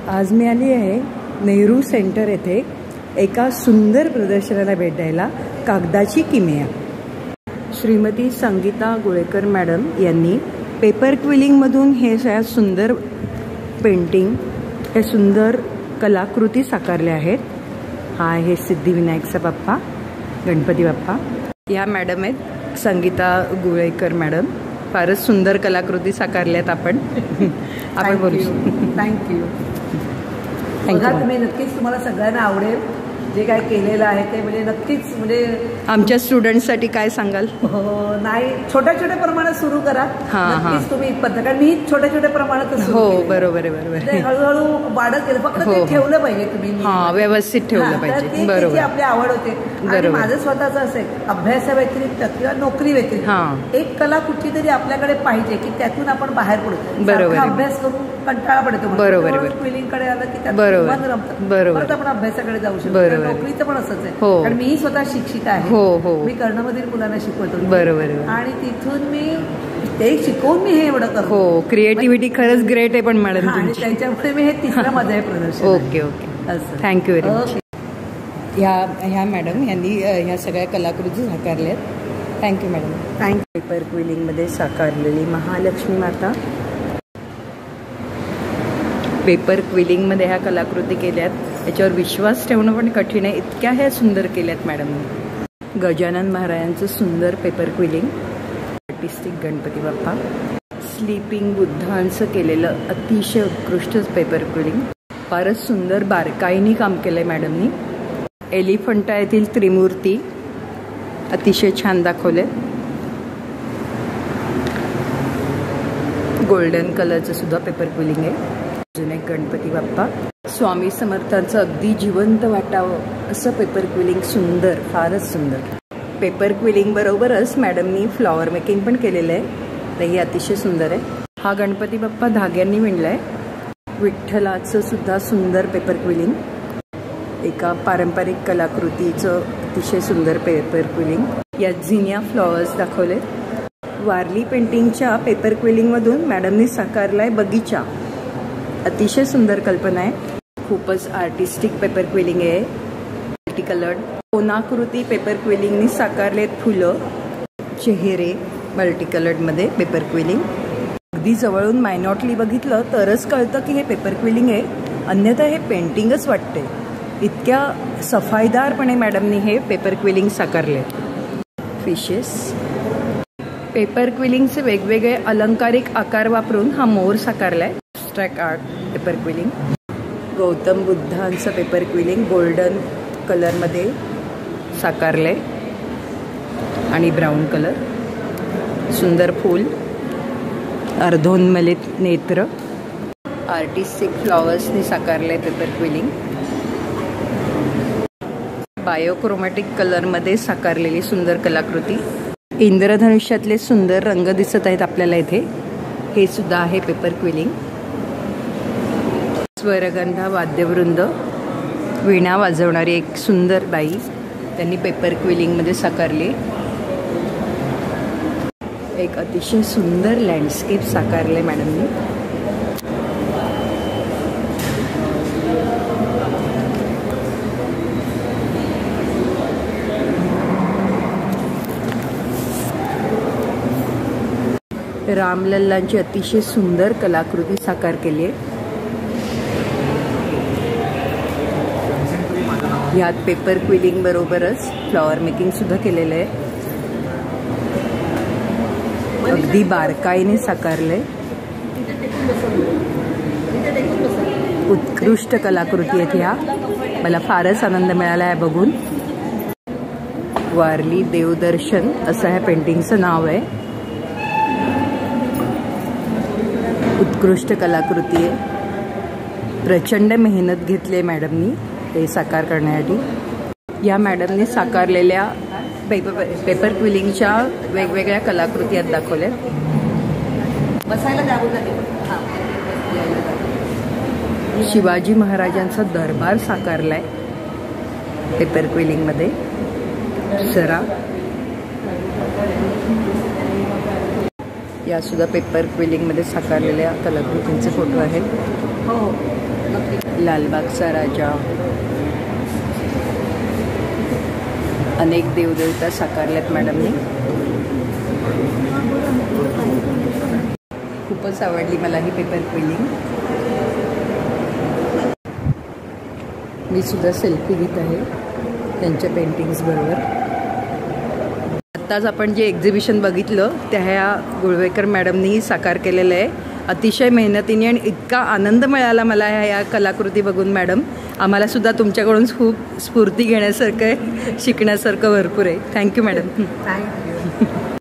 आज मी आली आहे नेहरू सेंटर येथे एका सुंदर प्रदर्शनाला भेट द्यायला. कागदाची किमया. श्रीमती संगीता गोळेकर मॅडम यांनी पेपर क्विलिंगमधून हे सुंदर पेंटिंग, हे सुंदर कलाकृती साकारल्या आहेत. हा आहे सिद्धिविनायकचा बाप्पा, गणपती बाप्पा. या मॅडम आहेत संगीता गोळेकर मॅडम. फारच सुंदर कलाकृती साकारल्यात आपण. आपण बोलू. थँक्यू. तुम्ही नक्कीच, तुम्हाला सगळ्यांना आवडेल जे काय केलेलं आहे ते. म्हणजे नक्कीच, म्हणजे आमच्या स्टुडंटसाठी काय सांगाल? नाही, छोट्या छोट्या प्रमाणात सुरू करा. नक्कीच तुम्ही इथपर्यंत, कारण मी छोट्या छोट्या प्रमाणात. हो, बरोबर आहे, बरोबर आहे. हळूहळू वाढत गेलं. फक्त ते ठेवलं पाहिजे तुम्ही. व्यवस्थित ठेवलं पाहिजे. बरोबर. आपली आवड होते. आणि माझं स्वतःचं असं आहे, अभ्यासाव्यतिरिक्त किंवा नोकरी व्यतिरिक्त एक कला कुठली तरी आपल्याकडे पाहिजे की त्यातून आपण बाहेर पडतो. बरोबर. अभ्यास करून कंटाळा पडतो. बरोबर. क्विलिंगकडे आलं की त्यात मन रमतं. बरोबर. आपण अभ्यासाकडे जाऊ शकतो. नोकरीचं पण असंच आहे. कारण मी स्वतः शिक्षिका आहे. मी कर्णमधील मुलांना शिकवतो. बरोबर. आणि तिथून मी ते शिकवून मी हे एवढं करतो. क्रिएटिव्हिटी खरंच ग्रेट आहे पण मॅडम. आणि त्याच्यामुळे मी हे तिसरं माझं आहे प्रदर्शन. ओके. Thank you very much. ह्या मॅडम यांनी ह्या सगळ्या कलाकृती साकारल्यात. Thank you madam. थँक्यू. पेपर क्विलिंगमध्ये साकारलेली महालक्ष्मी माता. पेपर क्विलिंगमध्ये ह्या कलाकृती केल्यात. याच्यावर विश्वास ठेवणं पण कठीण आहे, इतक्या ह्या सुंदर केल्यात मॅडमने. गजानन महाराजांचं सुंदर paper quilling. Artistic Ganpati Bappa. Sleeping बुद्धांचं केलेलं अतिशय उत्कृष्ट पेपर क्विलिंग. फारच सुंदर बारकाईने काम केलंय मॅडमनी. एलिफंटा येथील त्रिमूर्ती अतिशय छान दाखवले. गोल्डन कलरचं सुद्धा पेपर क्विलिंग आहे. अजून एक गणपती बाप्पा. स्वामी समर्थांचं अगदी जिवंत वाटावं असं पेपर क्विलिंग. सुंदर, फारच सुंदर. पेपर क्विलिंग बरोबरच मॅडमनी फ्लॉवर मेकिंग पण केलेलं आहे, तेही अतिशय सुंदर आहे. हा गणपती बाप्पा धाग्यांनी विणलाय. विठ्ठलाचं सुद्धा सुंदर पेपर क्विलिंग. एका पारंपरिक कलाकृतीचं अतिशय सुंदर पेपर क्विलिंग. यात झिनिया फ्लॉवर्स दाखवले. वारली पेंटिंगच्या पेपर क्विलिंगमधून मॅडमनी साकारलाय बगीचा. अतिशय सुंदर कल्पना आहे. खूपच आर्टिस्टिक पेपर क्विलिंग आहे. मल्टी कलर्ड कोनाकृती पेपर क्विलिंगनी साकारलेत फुलं, चेहरे. मल्टी कलर्डमध्ये पेपर क्विलिंग. अगदी जवळून मायनॉटली बघितलं तरच कळतं की हे पेपर क्विलिंग आहे, अन्यथा हे पेंटिंगच वाटते. इतक्या सफाईदारपणे मॅडमनी हे पेपर क्विलिंग साकारले. फिशेस. पेपर क्विलिंगचे वेगवेगळे अलंकारिक आकार वापरून हा मोर साकारलाय. Abstract art paper quilling. Gautam बुद्धांचं पेपर क्विलिंग गोल्डन कलरमध्ये साकारलंय आणि ब्राऊन कलर. सुंदर फूल, अर्धोन्मलित नेत्र. आर्टिस्टिक फ्लॉवर्सनी साकारलंय पेपर क्विलिंग. बायोक्रोमॅटिक कलरमध्ये साकारलेली सुंदर कलाकृती. इंद्रधनुष्यातले सुंदर रंग दिसत आहेत आपल्याला इथे. हे सुद्धा आहे पेपर क्विलिंग. स्वरगंधा वाद्यवृंद, वीणा वाजवणारी एक सुंदर बाई त्यांनी पेपर क्विलिंगमध्ये साकारली. एक अतिशय सुंदर लँडस्केप साकारले मॅडमनी. रामलल्लांची अतिशय सुंदर कलाकृती साकार केली आहे. यात पेपर क्विलिंग बरोबरच फ्लॉवर मेकिंग सुद्धा केलेलं आहे. अगदी बारकाईने साकारलंय. उत्कृष्ट कलाकृती आहेत ह्या. मला फारच आनंद मिळाला आहे बघून. वारली देवदर्शन असं ह्या पेंटिंगचं नाव आहे. उत्कृष्ट कलाकृती आहे. प्रचंड मेहनत घेतली आहे मॅडमनी हे साकार करण्यासाठी. या मॅडमने साकारलेल्या पेपर क्विलिंगच्या वेगवेगळ्या कलाकृती यात दाखवल्या. शिवाजी महाराजांचा दरबार साकारलाय पेपर क्विलिंगमध्ये. सरा. या सुद्धा पेपर क्विलिंगमध्ये साकारलेल्या कलाकृतींचे फोटो आहेत. हो. लालबागचा राजा, अनेक देवदेवता साकारल्यात मॅडमनी. खूपच आवडली मला ही पेपर क्विलिंग. मी सुद्धा सेल्फी घेत आहे त्यांच्या पेंटिंग्स बरोबर. आत्ताच आपण जे एक्झिबिशन बघितलं त्या ह्या गुळवेकर मॅडमनी साकार केलेलं आहे. अतिशय मेहनतीने आणि इतका आनंद मिळाला मला ह्या कलाकृती बघून मॅडम. आम्हाला सुद्धा तुमच्याकडून खूप स्फूर्ती घेण्यासारखं आहे, शिकण्यासारखं भरपूर आहे. Thank you madam. थँक्यू.